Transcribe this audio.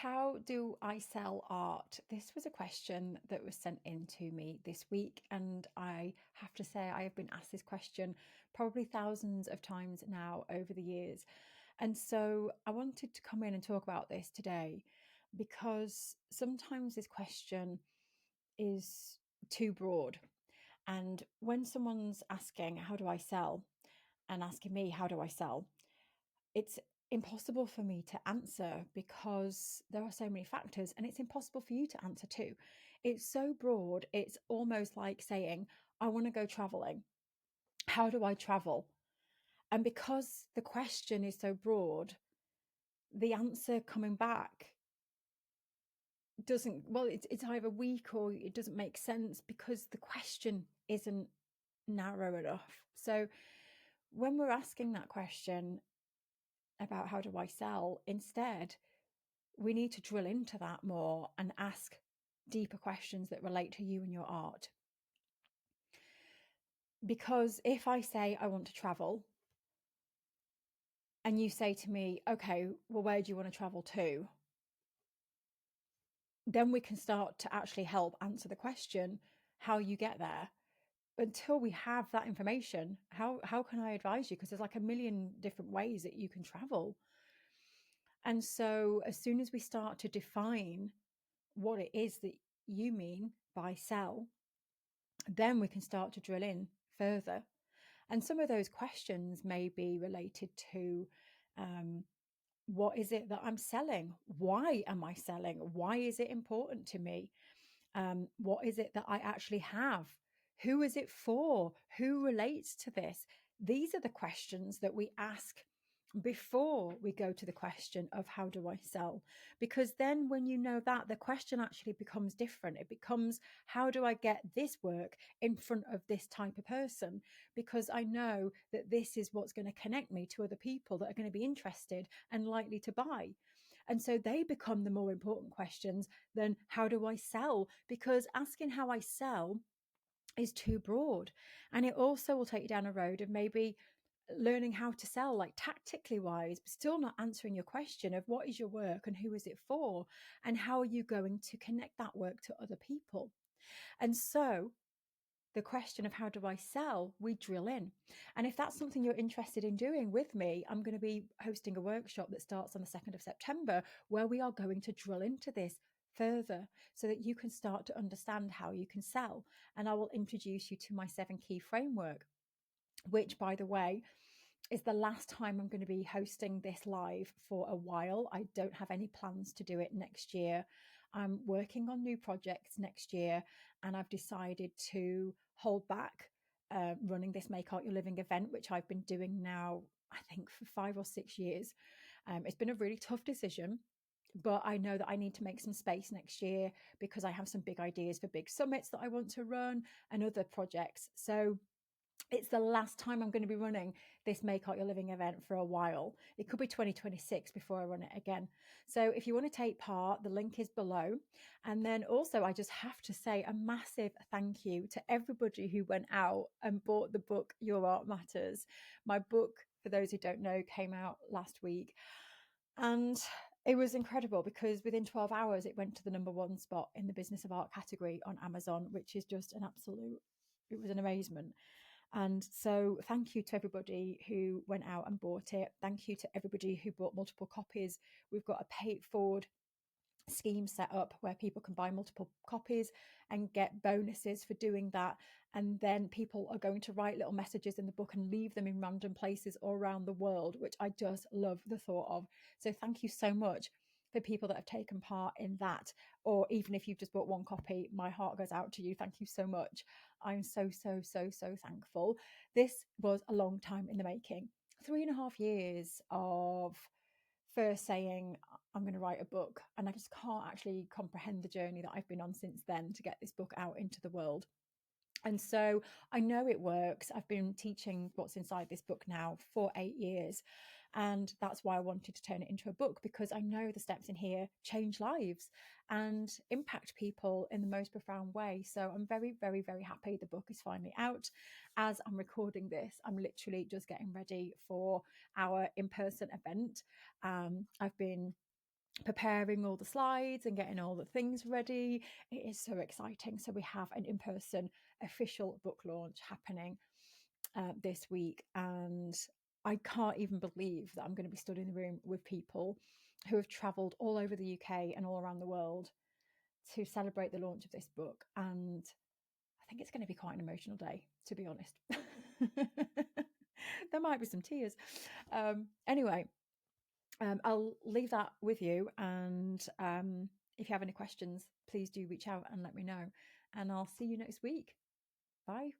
How do I sell art? This was a question that was sent in to me this week, and I have to say, I have been asked this question probably thousands of times now over the years. And so I wanted to come in and talk about this today because sometimes this question is too broad. And when someone's asking, how do I sell? And asking me, how do I sell? It's impossible for me to answer because there are so many factors, and it's impossible for you to answer too. It's so broad, it's almost like saying, I want to go traveling. How do I travel? And because the question is so broad, the answer coming back doesn't, well, it's either weak or it doesn't make sense because the question isn't narrow enough. So when we're asking that question about how do I sell, instead, we need to drill into that more and ask deeper questions that relate to you and your art. Because if I say I want to travel and you say to me, okay, well, where do you want to travel to? Then we can start to actually help answer the question, how you get there. Until we have that information, how can I advise you? Because there's like a million different ways that you can travel. And so as soon as we start to define what it is that you mean by sell, then we can start to drill in further. And some of those questions may be related to what is it that I'm selling? Why am I selling? Why is it important to me? What is it that I actually have? Who is it for? Who relates to this? These are the questions that we ask before we go to the question of how do I sell? Because then when you know that, the question actually becomes different. It becomes, how do I get this work in front of this type of person? Because I know that this is what's going to connect me to other people that are going to be interested and likely to buy. And so they become the more important questions than how do I sell? Because asking how I sell is too broad. And it also will take you down a road of maybe learning how to sell, like tactically wise, but still not answering your question of what is your work and who is it for? And how are you going to connect that work to other people? And so the question of how do I sell, we drill in. And if that's something you're interested in doing with me, I'm going to be hosting a workshop that starts on the 2nd of September, where we are going to drill into this further so that you can start to understand how you can sell. And I will introduce you to my 7 key framework, which, by the way, is the last time I'm going to be hosting this live for a while. I don't have any plans to do it next year. I'm working on new projects next year, and I've decided to hold back running this Make Art Your Living event, which I've been doing now, I think, for 5 or 6 years. It's been a really tough decision, but I know that I need to make some space next year because I have some big ideas for big summits that I want to run and other projects. So it's the last time I'm going to be running this Make Art Your Living event for a while. It could be 2026 before I run it again. So if you want to take part, the link is below. And then also, I just have to say a massive thank you to everybody who went out and bought the book, Your Art Matters. My book, for those who don't know, came out last week. And it was incredible because within 12 hours, it went to the #1 spot in the business of art category on Amazon, which is just it was an amazement. And so thank you to everybody who went out and bought it. Thank you to everybody who bought multiple copies. We've got a pay it forward scheme set up where people can buy multiple copies and get bonuses for doing that. And then people are going to write little messages in the book and leave them in random places all around the world, which I just love the thought of. So thank you so much for people that have taken part in that. Or even if you've just bought one copy, my heart goes out to you. Thank you so much. I'm so thankful. This was a long time in the making. 3.5 years of first saying, I'm going to write a book. And I just can't actually comprehend the journey that I've been on since then to get this book out into the world. And so I know it works. I've been teaching what's inside this book now for 8 years. And that's why I wanted to turn it into a book, because I know the steps in here change lives and impact people in the most profound way. So I'm very happy the book is finally out. As I'm recording this, I'm literally just getting ready for our in-person event. I've been preparing all the slides and getting all the things ready. It is so exciting. So we have an in-person official book launch happening this week, and I can't even believe that I'm going to be stood in the room with people who have travelled all over the UK and all around the world to celebrate the launch of this book. And I think it's going to be quite an emotional day, to be honest. There might be some tears. Anyway, I'll leave that with you. And if you have any questions, please do reach out and let me know. And I'll see you next week. Bye.